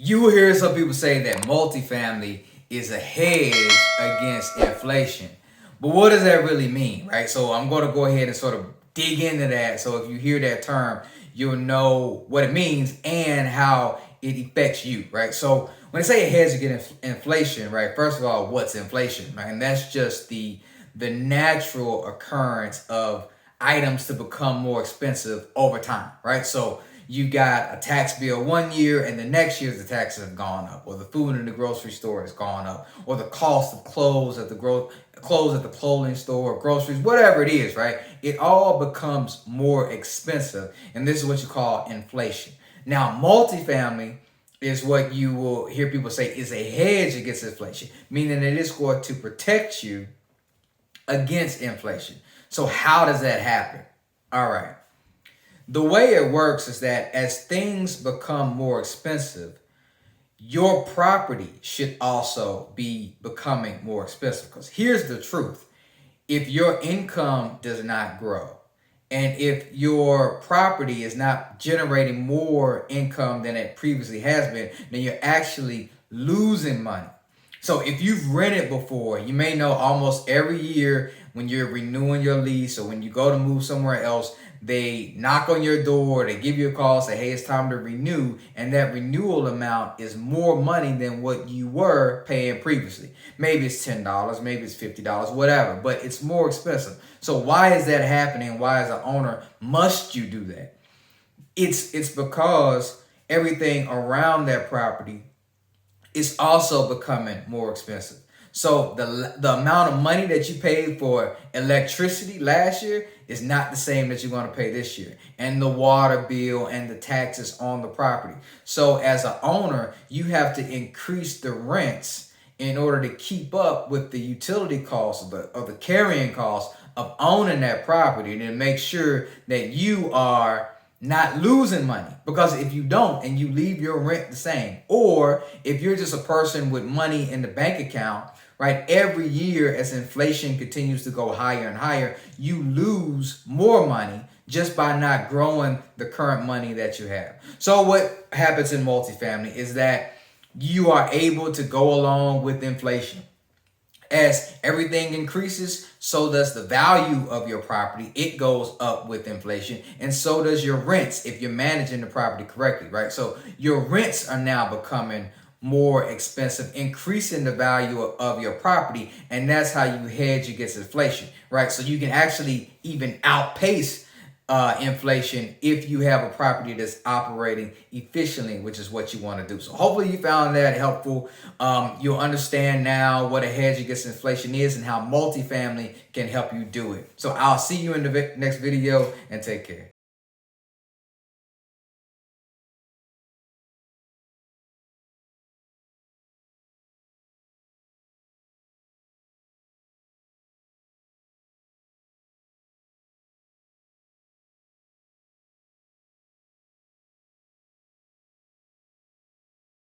You will hear some people say that multifamily is a hedge against inflation. But what does that really mean, right? So I'm going to go ahead and sort of dig into that. So if you hear that term, you'll know what it means and how it affects you, right? So when I say a hedge against inflation, right, first of all, what's inflation, right? And that's just the natural occurrence of items to become more expensive over time, right? So you got a tax bill one year and the next year the taxes have gone up, or the food in the grocery store has gone up, or the cost of clothes at the clothing store, or groceries, whatever it is, right? It all becomes more expensive, and this is what you call inflation. Now, multifamily is what you will hear people say is a hedge against inflation, meaning it is going to protect you against inflation. So how does that happen? All right. The way it works is that as things become more expensive, your property should also be becoming more expensive. Because here's the truth. If your income does not grow, and if your property is not generating more income than it previously has been, then you're actually losing money. So if you've rented before, you may know almost every year when you're renewing your lease or when you go to move somewhere else, they knock on your door, they give you a call, say, hey, it's time to renew. And that renewal amount is more money than what you were paying previously. Maybe it's $10, maybe it's $50, whatever, but it's more expensive. So why is that happening? Why, as an owner, must you do that? It's because everything around that property is also becoming more expensive. So the amount of money that you paid for electricity last year is not the same that you're going to pay this year. And the water bill and the taxes on the property. So as an owner, you have to increase the rents in order to keep up with the utility costs or the carrying costs of owning that property, and then make sure that you are not losing money. Because if you don't and you leave your rent the same, or if you're just a person with money in the bank account, right, every year as inflation continues to go higher and higher, you lose more money just by not growing the current money that you have. So what happens in multifamily is that you are able to go along with inflation. As everything increases, so does the value of your property. It goes up with inflation, and so does your rents if you're managing the property correctly, right? So your rents are now becoming more expensive, increasing the value of your property, and that's how you hedge against inflation, right? So you can actually even outpace inflation if you have a property that's operating efficiently, which is what you want to do. So hopefully you found that helpful. You'll understand now what a hedge against inflation is and how multifamily can help you do it. So I'll see you in the next video, and take care.